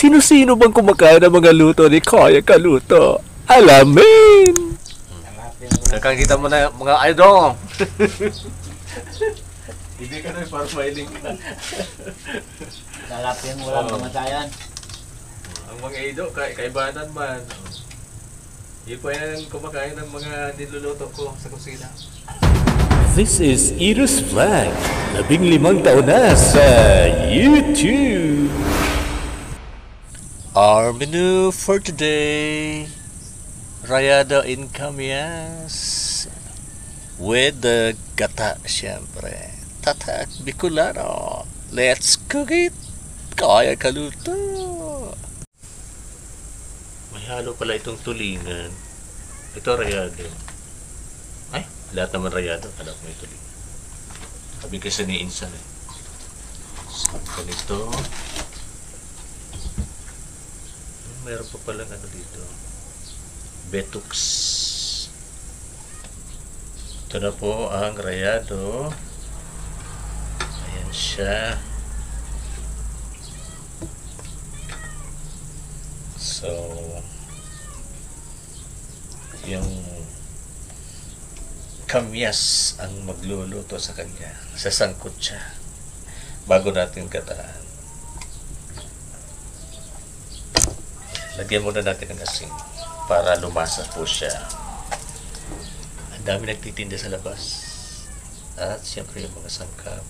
Sino-sino bang kumakain ng mga luto ni Kuya Kaluto? Alamin! Nakakita mo na mga idol. Hindi ka na para mailing ka. Lalapin mo lang kamatayan. Ang mga idol, kaibanan man. Hindi pa yan kumakain ng mga niluluto ko sa kusina. This is Eros Vlog, 15 taon na sa YouTube. Our menu for today, Rayado in Camias with the gata, syempre. Tatak Bicolano. Let's cook it! Kaya Kaluto! May halo pala itong tulingan. Ito rayado. Ay, lahat naman rayado. Alam mo yung tulingan. Sabi kasi ni Insan eh. So, ganito. Meron pa palang ano dito. Betux. Ito na po ang rayado. Ayan siya. So, yung kamyas ang magluluto sa kanya. Sasangkot siya. Bago natin kataan. Lagyan muna natin ng asin para lumasa po siya. Ang dami nagtitinda sa labas. At siyempre yung mga sangkap,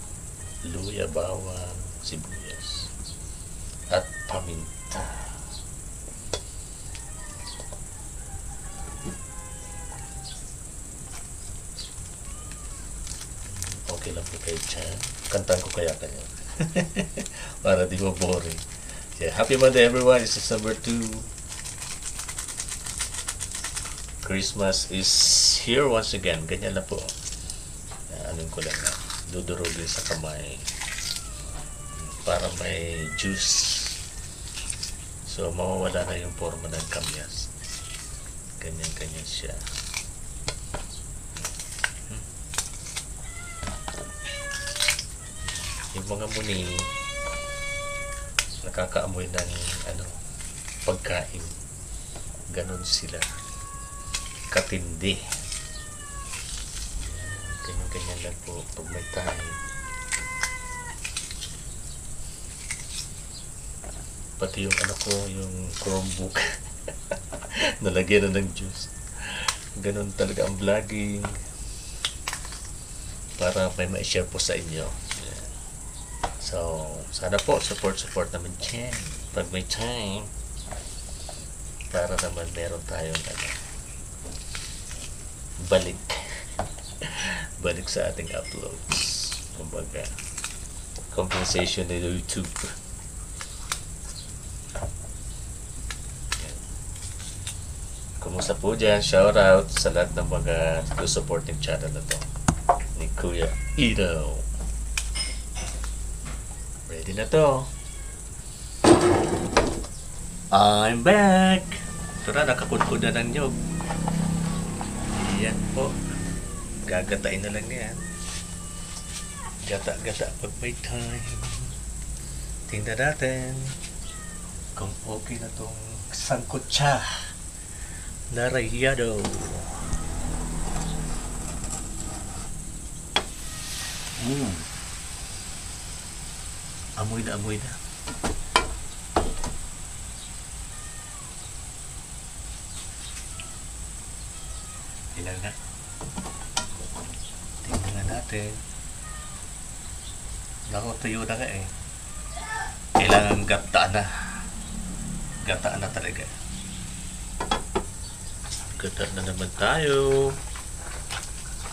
luya, bawang, sibuyas, at paminta. Okay lang po kayo dyan. Kantaan ko kaya kayo. Para di mo boring. Yeah, happy Monday everyone. It's December 2. Christmas is here once again. Ganyan na po. Anong ko lang na. Dudurugin sa kamay. Para may juice. So, mawawala na yung forma ng kamyas. Ganyan-ganyan siya. Yung mga muni nakakaamoy ng pagkain. Ganon sila katindi. Ganyan-ganyan lang po pag may time. Pati yung yung Chromebook nalagyan na ng juice. Ganon talaga ang vlogging para may ma-share po sa inyo. So, sana po, support naman dyan. Pag may time, para naman meron tayong balik. Balik sa ating uploads. Kumbaga, compensation ni YouTube. Yan. Kumusta po dyan? Shout out sa lahat ng mga supporting channel na to. Ni Kuya Ito. Ready na to. I'm back. Ito na, nakakudkod na ng nyog. Yan po. Gagatain na lang yan. Gata-gata pag may time. Tingnan natin kung okay na tong sangkutsa na rayado. Amoy na. Ilan na. Tingnan natin. Naku, tuyo na nga eh. Kailangan gataan na talaga. Gataan na naman tayo.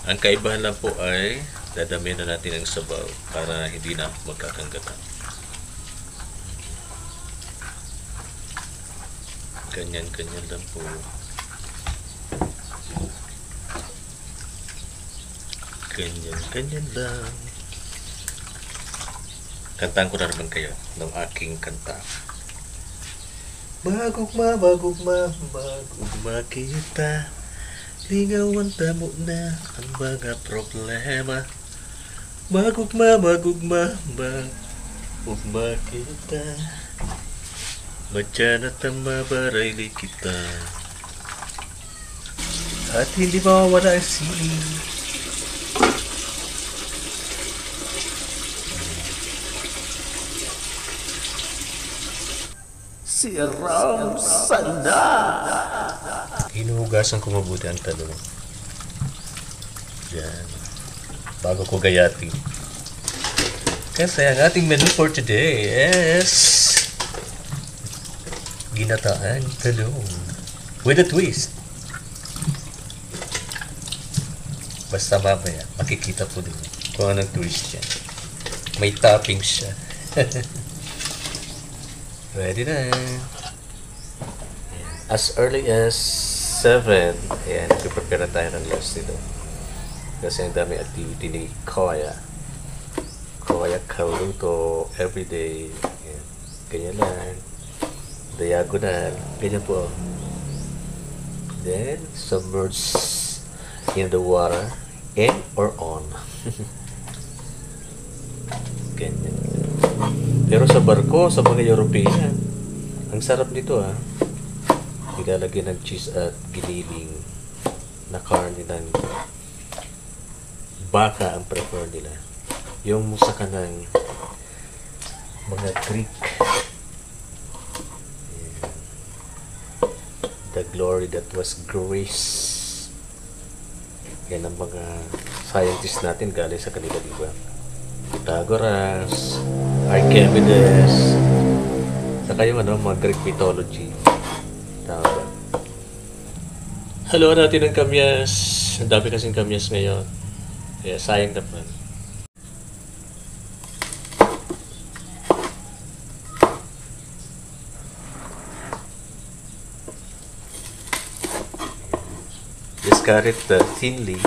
Ang kaibahan lang po ay dadamihan na natin ang sabaw para hindi na magkakangatan. Ganyan lang po. Ganyan lang. Kantaan ko na naman kayo ng aking kanta. Bagugma kita. Ligawan tamo na ang mga problema. Bagugma kita. Madyan at ang mabarayli kita. At hindi mawawala ang siling. Si Ram Sanda. Hinuhugasan ko mabuti ang talong. Yan. Bago ko gayatin. Kasi ang ating menu for today is ginataan talong with a twist. Basta mamaya, makikita po din kung anong twist yan. May toppings siya. Ready na. As early as 7, ayan, nagpiprepare na tayo ng lunch dito. Kasi ang dami activity ni Koya. Koya kaluto everyday. Ayan, ganyan lang. Diagonal. Ganyan po. Then, submerge in the water. In or on. Ganyan. Pero sa barko, sa mga European, ang sarap nito ah. Nilalagyan ng cheese at giniling na karne ng baka ang prefer nila. Yung musa ka ng mga Greek. Ayan. The glory that was Greece. Yan ang mga scientists natin galing sa kanila, diba? Pythagoras, Archimedes, saka yung mga Greek mythology. Tama ba? Hello natin ng kamyas. Ang dami kasing kamyas ngayon. Kaya sayang naman. Discard it thinly.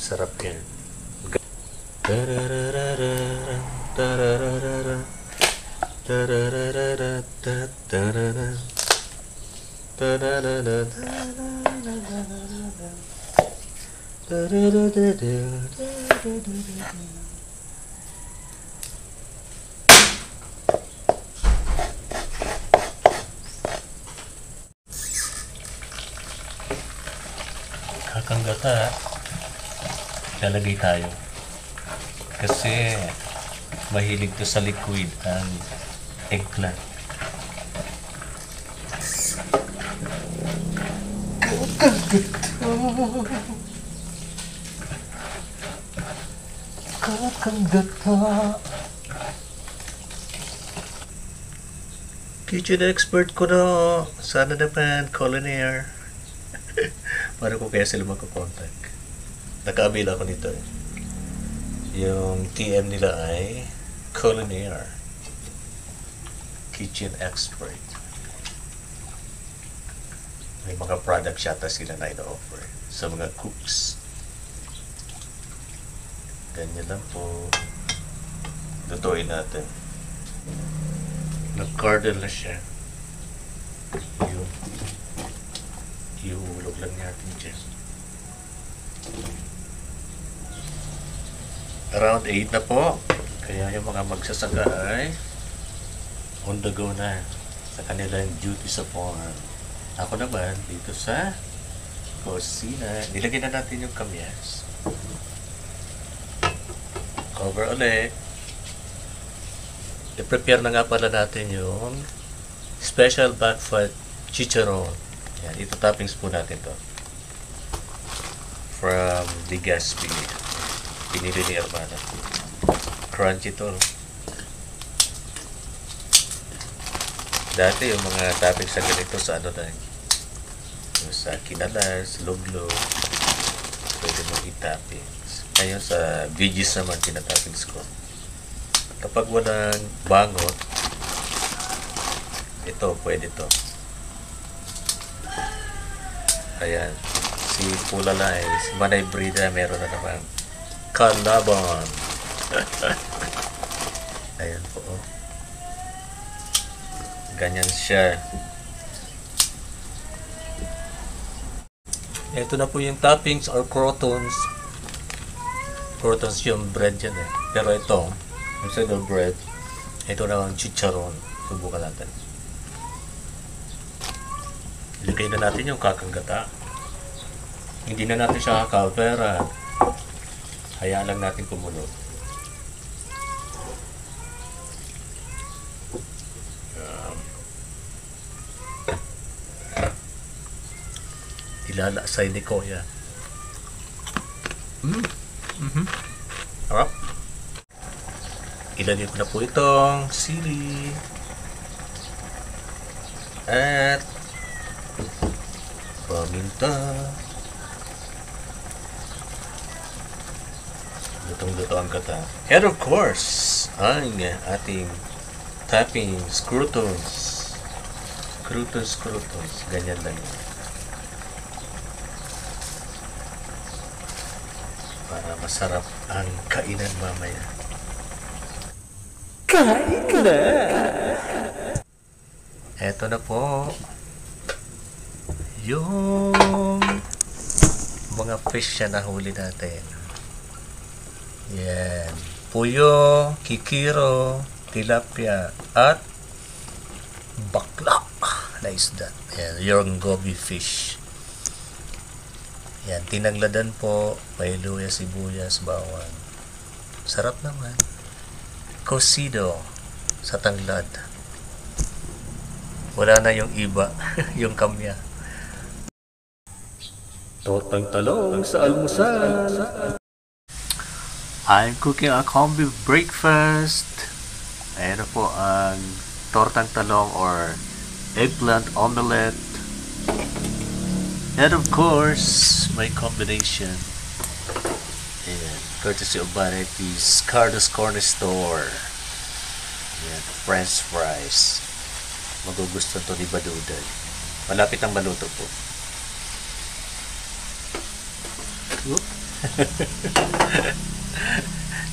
Sarap yan. Kakanggata, lalagay tayo. Kasi mahilig to sa liquid ang eggplant. Kakanggata. Kitchen expert ko na. Sana naman, culinary. Para ko kaya sila magkakontakt. Nakaabila ako nito eh. Yung TM nila ay culinary. Kitchen expert. May mga products yata sila na ino-offer sa mga cooks. Ganyan lang po. Lutuin natin. Nag-curdle na siya. Yun. Ihulog lang natin dyan. Around 8 na po. Kaya yung mga magsasaka ay on the go na sa kanilang duty sa farm. Ako naman dito sa kusina. Nilagyan na natin yung kamyas. Cover ulit. I-prepare na nga pala natin yung special back fat chicharon. Yan, ito toppings po natin to. From Legazpi. Pinili ni Armada. Crunchy to. Dati yung mga toppings sa ganito sa ano na sa kinalas, luglo, pwede mo i-toppings. Ngayon sa veggies naman tinatoppings ko. Kapag walang bangot, ito, pwede to. Ayan, si Pulalay, si Manay Brida, meron na naman kalaban. Ayan po, oh. Ganyan siya. Ito na po yung toppings or crotons. Crotons yung bread yan eh. Pero ito, Instead of bread, ito na ang chicharon. Subukan natin. Ilagay na natin yung kakanggata. Hindi na natin siya kakalpera. Hayaan lang natin kumulo. Ilalasay ni Kuya. Harap. Ilagay ko na po itong sili. At paminta. Lutong-luto ang kata. And of course, ang ating toppings, croutons. Croutons. Ganyan lang yun. Para masarap ang kainan mamaya. Kain na! Eto na po. Yung mga fish na nahuli natin. Yan. Puyo, kikiro, tilapia, at baklak na isda. Yan, yung goby fish. Yan, tinangladan po, may luya, sibuyas, bawang. Sarap naman. Cocido sa tanglad. Wala na yung iba, yung kamya. Tortang talong sa almusal. I'm cooking a combi breakfast. Ayan na po ang tortang talong or eggplant omelette. And of course, my combination. Ayan, courtesy of Varieties, Carlos Corner Store. Ayan, French fries. Magugustuhan to ni Baduday. Malapit ang maluto po.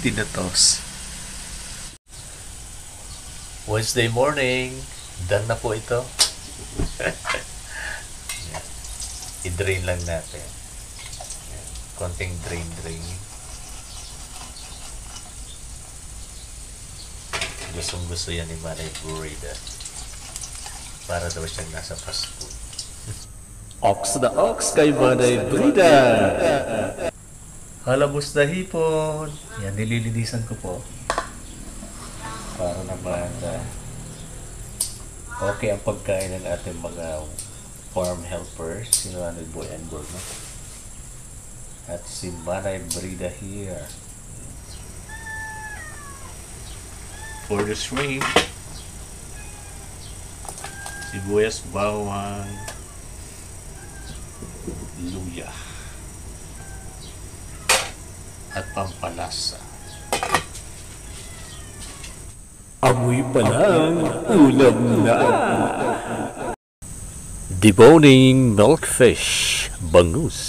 Tinatos. Wednesday morning. Done na po ito. I-drain lang natin. Konting drain. Gustong-gusto yan ni Manay Burrida. Para daw siyang nasa fast food. Ox na ox kay Manay Brida. Halabos na hipon. Yan, nililinisan ko po. Para naman okay ang pagkain ng ating mga farm helpers. Si Manay Boy and Burma. At si Manay Brida here. For the shrimp, sibuyas, bawang, luya, at pampalasa. Amoy pa lang, ulam na. Deboning milkfish, bangus.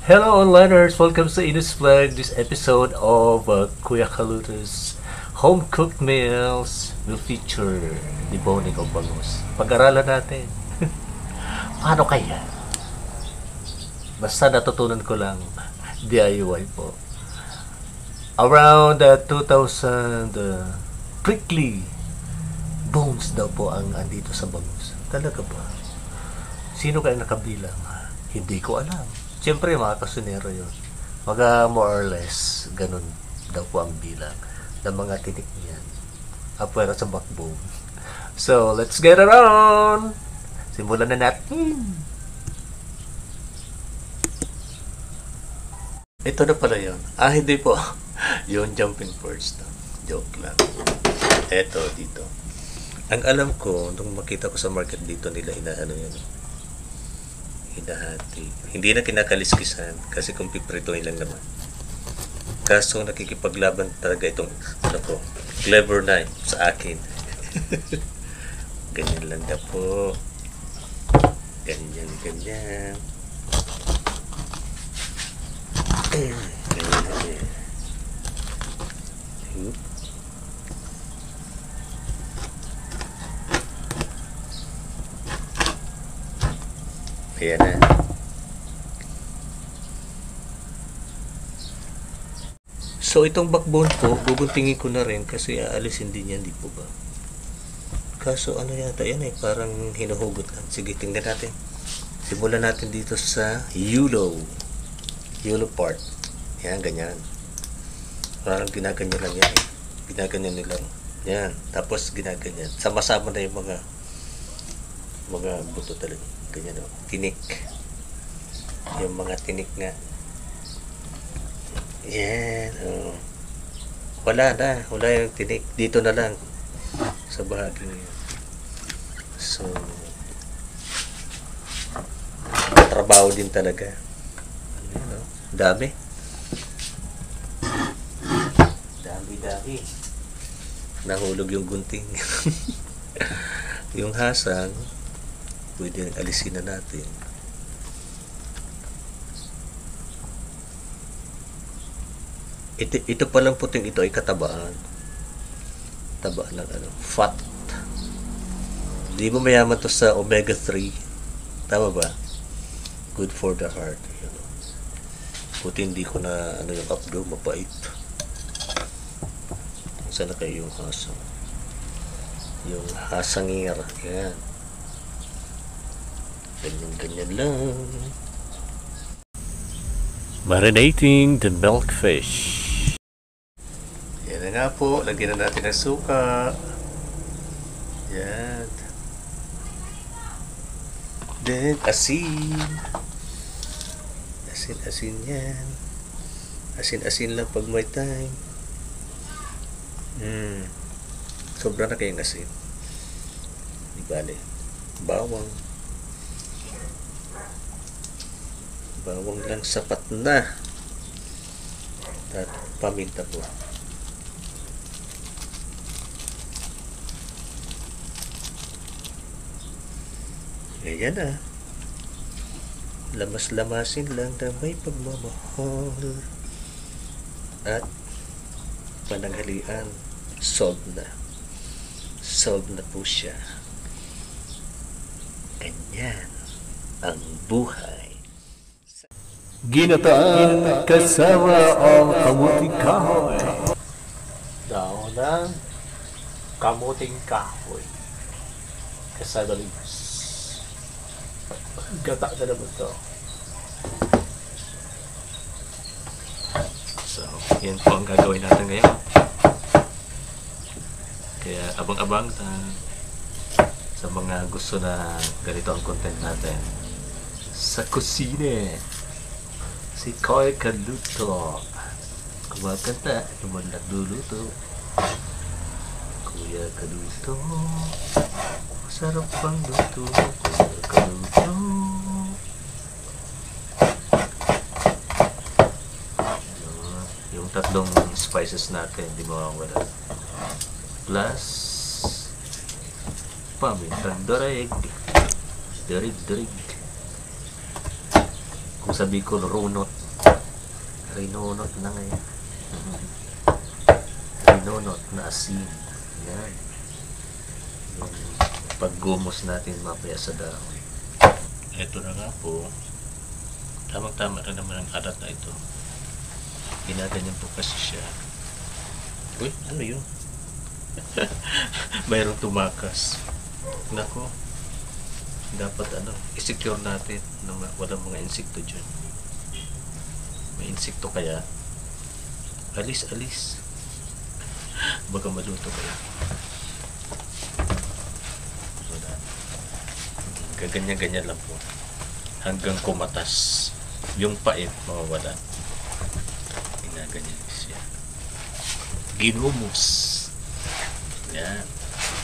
Hello onliners! Welcome sa Inus Vlog. This episode of Kuya Kaluto's home-cooked meals will feature deboning of bangus. Pag-aralan natin. Paano kaya? Basta natutunan ko lang DIY po. Around 2000 prickly bones daw po ang andito sa bangus. Talaga ba? Sino kaya nakabilang? Hindi ko alam. Siyempre mga kasunero yun. More or less ganun daw po ang bilang ng mga tinik niyan. Apwera sa backbone. So, let's get it on! Simulan na natin! Ito na pala yun. Hindi po. Yung jumping first. Joke lang. Ito, dito. Ang alam ko, nung makita ko sa market dito nila, inaano yun. Hinahati. Hindi na kinakaliskisan kasi kung piprituin lang naman. Kaso nakikipaglaban talaga itong clever knife sa akin. Ganyan lang na po. Ganyan. Ganyan. Ayan na. So itong backbone po, guguntingin ko na rin kasi aalisin din yan, di po ba? Kaso ano yata yan eh, parang hinuhugot lang. Sige, tingnan natin. Simulan natin dito sa yulo part. Yan, ganyan. Parang ginaganyan lang yan eh. Ginaganyan nilang. Yan, tapos ginaganyan. Sama-sama na yung mga buto talaga. Ganyan o, tinik. Yung mga tinik nga. Yan, oh. Wala yung tinik. Dito na lang sa bahagi niya. So, trabaho din talaga. Ano, dami. Dami. Nahulog yung gunting. Yung hasang, pwede alisin na natin. Ito palang puting ito ay katabaan. Tabaan ng fat. Di ba mayaman to sa omega 3? Tama ba? Good for the heart. Buti hindi ko na yung updo, mapait. Sana kayo yung hasang. Yung hasangir. Yan. Ganyan lang. Marinating the milkfish. Yan na nga po. Lagyan na natin ng suka. Yan. Then, asin. Asin yan. Asin lang pag may time. Sobra na kayong asin. Di bale. Bawang lang sapat na. At paminta po. Ayan na. Lamas-lamasin lang na may pagmamahal. At pananghalian, solved na. Solved na po siya. Ganyan ang buhay. Ginataan kasama ang kamuting kahoy. Daon ng kamuting kahoy. Kasadalis. Gata na naman to. So, yan po ang gagawin natin ngayon. Kaya abang-abang sa mga gusto na ganito ang content natin. Sa kusine, si Koy Kaluto. Kumakanta, naman nagluluto. Kuya Kaluto, masarap pang luto. Kuya Kaluto. Yung tatlong spices natin, di mawawala. Plus, pamintang darig. Darig. Kung sabi ko, rinonot na ngayon. Rinonot na asin. Yan. Yung paggumos natin mapaya sa dahon. Ito na nga po. Tamang-tama na naman ang alat na ito. Ginaganyan po kasi siya. Uy, ano yun? Mayroong tumakas. Nako. Dapat i-secure natin na walang mga insekto dyan. May insekto kaya alis. Baka maluto kaya. Wala. Gaganyan-ganyan lang po. Hanggang kumatas. Yung pait, mawawala. Ginaganyan siya. Ginumos. Yan.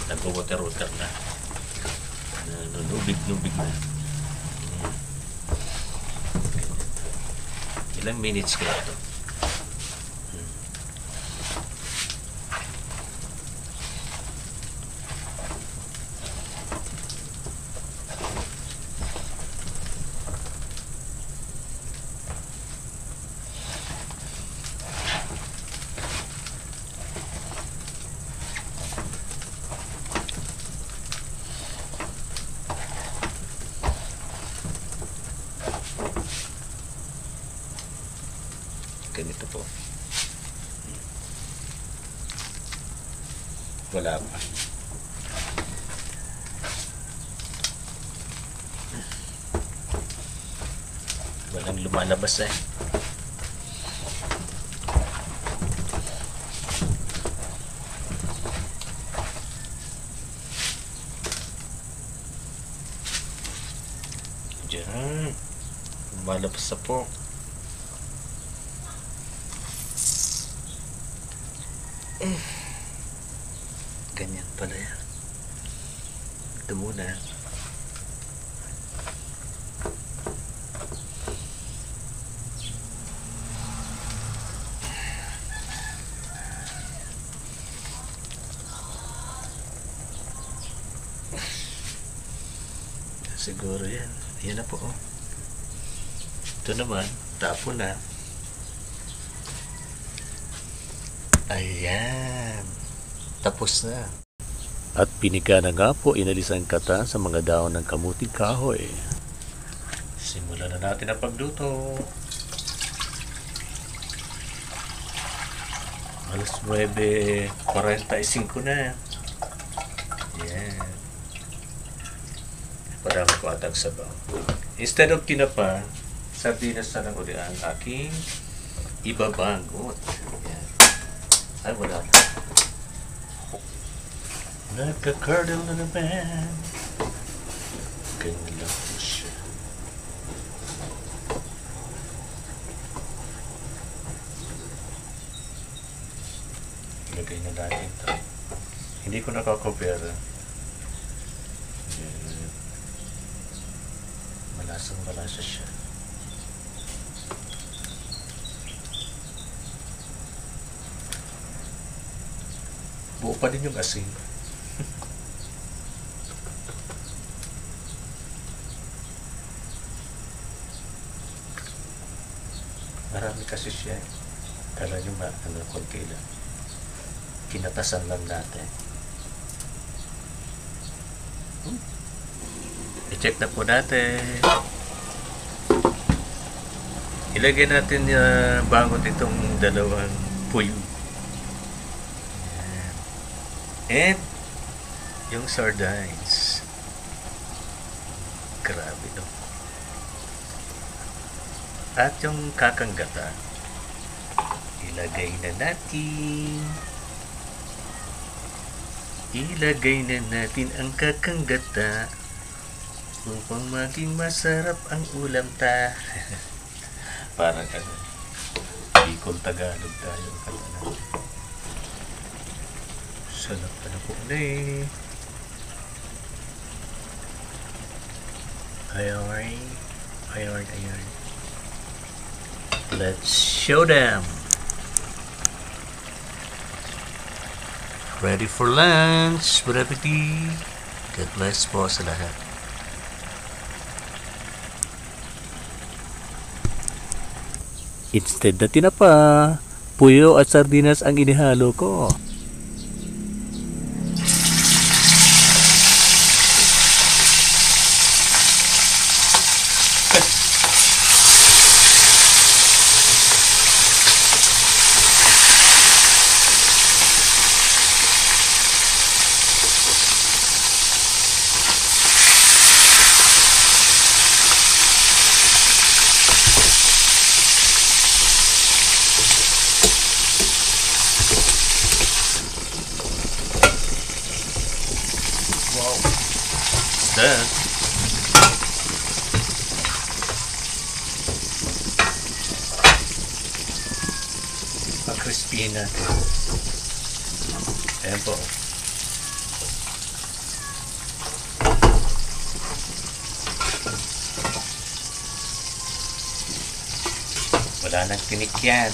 Nag-water-water na. Nubig na. Ilang minutes kaya ito? Ganito po. Wala pa. Walang lumalabas eh. Diyan. Lumalabas na po. Ganyan pala yan. Ito muna. Siguro yan. Yan na po. Oh. Ito naman. Tapo na. Ayan. Tapos na. At pinika na nga po inalis ang kata sa mga daon ng kamuting kahoy. Simulan na natin ang pagluto. Alas 9:45 na. Yan. Parang ko atag sabaw. Instead of tinapa, sardinas na lang ulit ang aking ibabangot. Yan. Ay, wala na. Nagka-curdle na naman. Ganyan lang po siya. Ilagay na natin ito. Hindi ko nakakopera. Malasang-malasa siya. Buo pa din yung asin. Marami kasi siya. Kala nyo konti lang. Kinatasan lang natin. I-check na po natin. Ilagay natin bangot itong dalawang puyo. And yung sardines. Grabe no. At yung kakanggata. Ilagay na natin. Ilagay na natin ang kakanggata upang maging masarap ang ulam ta. Parang Bicol Tagalog tayo kanta natin. Sarap na po na eh. Ayan. Let's show them. Ready for lunch. Good appetit. God bless po sa lahat. Instead na tinapa, puyo at sardinas ang inihalo ko. Done. Crispy natin. Ayan po. Wala nang tinik yan.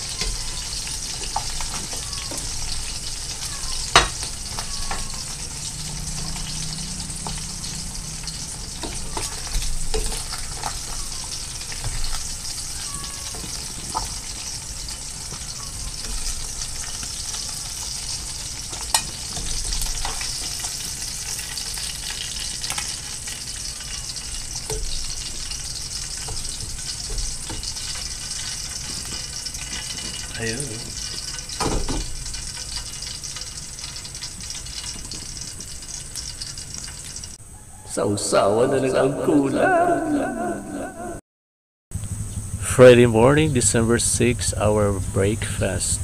Ayun. Sausawa na lang ang kulang. Friday morning, December 6, our breakfast.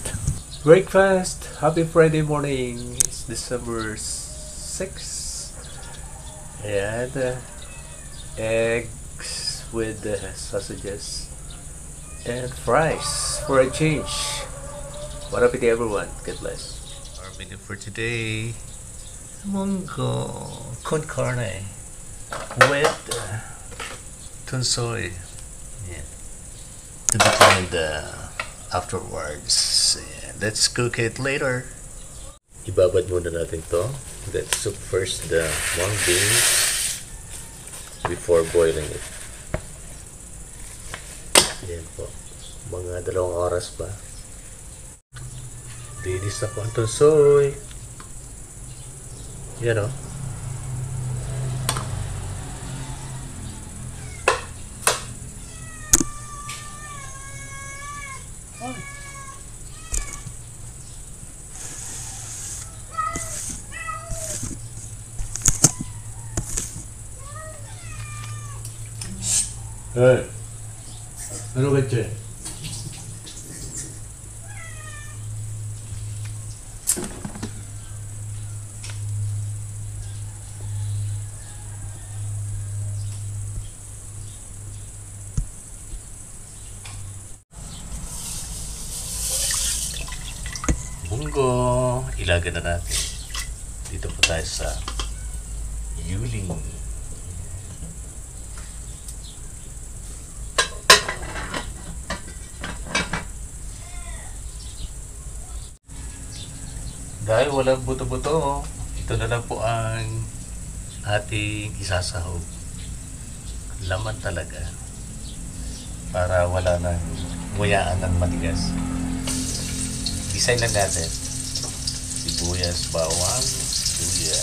Breakfast! Happy Friday morning! It's December 6. And eggs with sausages and fries for a change. Bon appetit everyone. God bless. Our menu for today, munggo con carne with tunsoy. Yeah. To be tried afterwards. Yeah. Let's cook it later. Ibabad muna natin to. Let's soup first the mung beans before boiling it. Yan po. Mga 2 oras pa. Linis na po ang tunsoy. Yan o. Hey, ano ka dyan? Munggo, ilagan na natin. Dito po tayo sa yuling. Dahil walang buto-buto, ito na lang po ang ating isasahog. Laman talaga. Para wala nang nguyaan ng matigas. Design lang natin. Sibuyas, bawang, luya.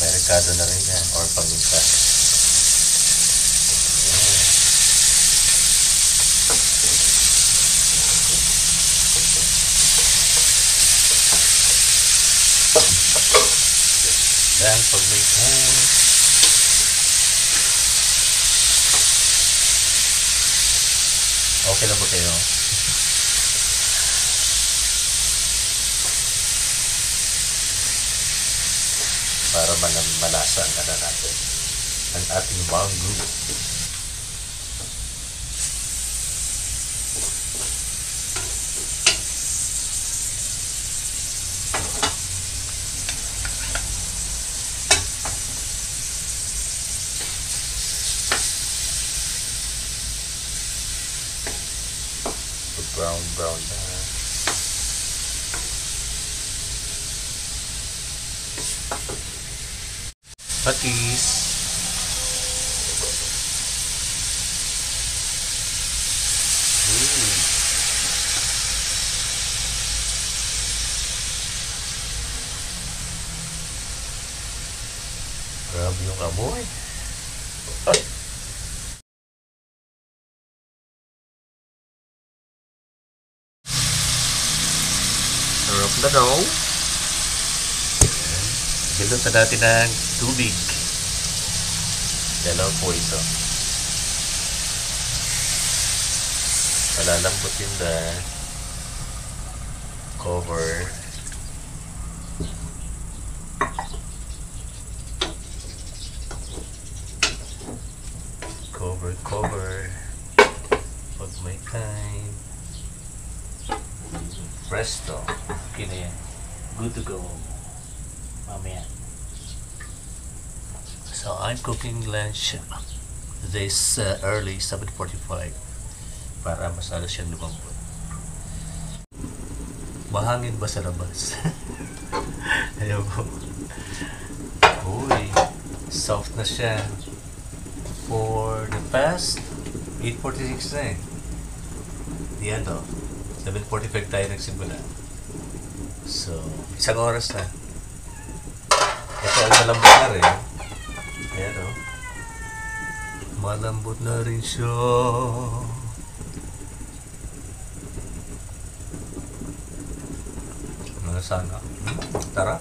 May rekado na rin yan or paminta. Dan pag may time, okay lang ba kayo? Para malasa ang natin ang ating munggo. Brown na. Patis. Grabe yung amoy. Ay! Sarap na daw. Bilutan natin ng tubig. 2 po ito. Palalambutin na. Cover. Cover. Pag may time. Presto. Okay na yan. Good to go. Mamaya. So I'm cooking lunch this early 7:45 para masalo siyang lumambot. Mahangin ba sa labas? Ayaw po. Uy, soft na siya. For the past 8:46 na eh. Yan o. 7:45 tayo nagsimula. So, 1 oras na. Ito ang malambot na rin. Ayan o. Malambot na rin siya. sana. Tara.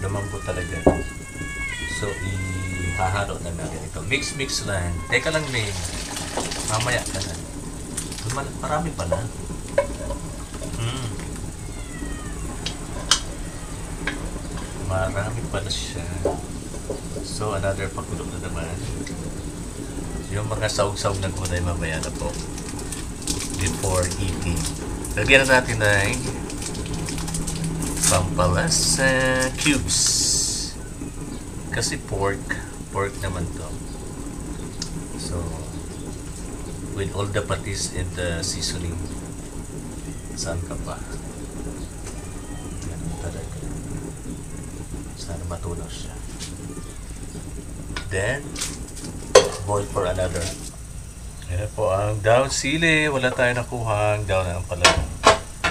Lumambot talaga. So, ihahalo na natin ito. Mix lang. Teka lang, May. Mamaya ka na. Marami pala. Marami pala siya. So, another pakulo na naman. Yung mga saug-saug na gulay mamaya na po. Before eating. Lagyan na natin ng pampalasa cubes. Kasi pork naman to. So, with all the patis and the seasoning, saan ka pa? Ganun talaga. Sana matunaw siya. Then, boil for another. Yan po ang daon sili. Wala tayo nakuha ang daon ng ampalaya.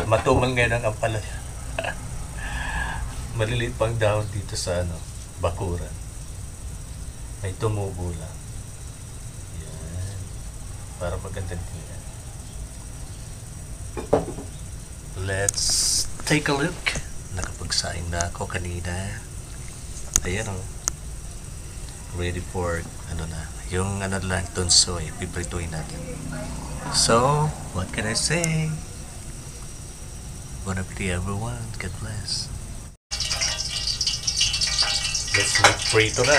Matumal ngayon ang ampalaya. Maliliit pang daon dito sa bakuran. May tumubo lang. Yan. Para magandang tingnan. Let's take a look. Nakapagsaing na ako kanina. Ayan o. Ready for yung lang tunsoy. Piprituin natin. So, what can I say? Bon appetit everyone. God bless. Let's make prito na.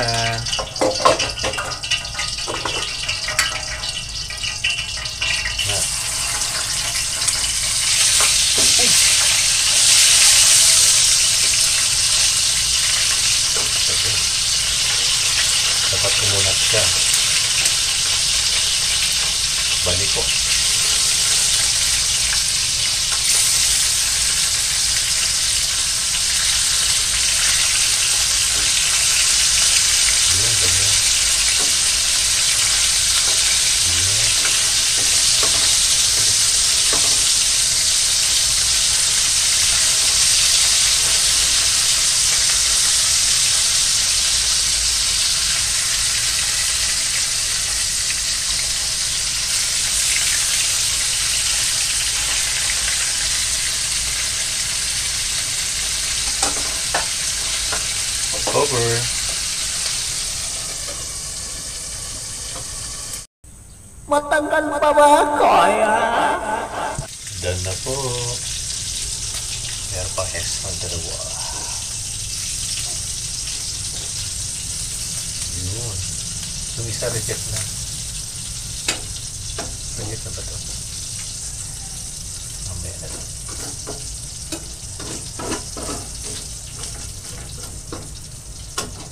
Dapat kumunat siya. Balik ko. Over. Matagal pa ba kaya? Done na po. Meron pang extra dalawa. Yun. Yung isa reject na. Reject na ba ito? Mamaya na lang.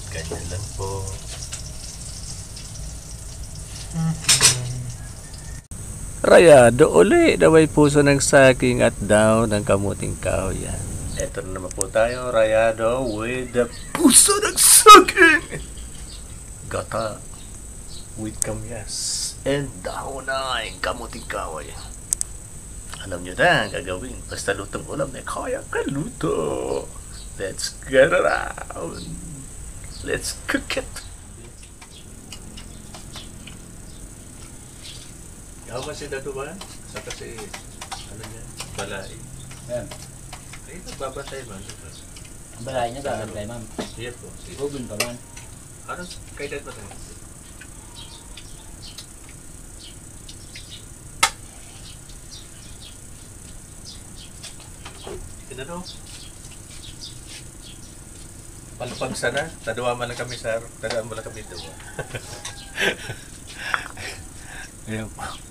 Ganyan lang po. Rayado uli na may puso ng saging at daon ng kamuting kahoy. Ito na naman po tayo, rayado with the puso ng saging. Gata with kamyas and daon ng kamuting kahoy. Alam nyo na ang gagawin. Basta lutong ulam na kaya kaluto. Let's get it out. Let's cook it. How much is that one? Sa kasi, niya, balay. Ayan. Ay, nagbabantay man. Ang balay niya gagawin kay ma'am. Yes po. Huwagin pa man. Ano, kay dad ba tayo? Tinano? Palpag sana, tadua man lang kami sir. Tadaan mo lang kami doon. Ayan po.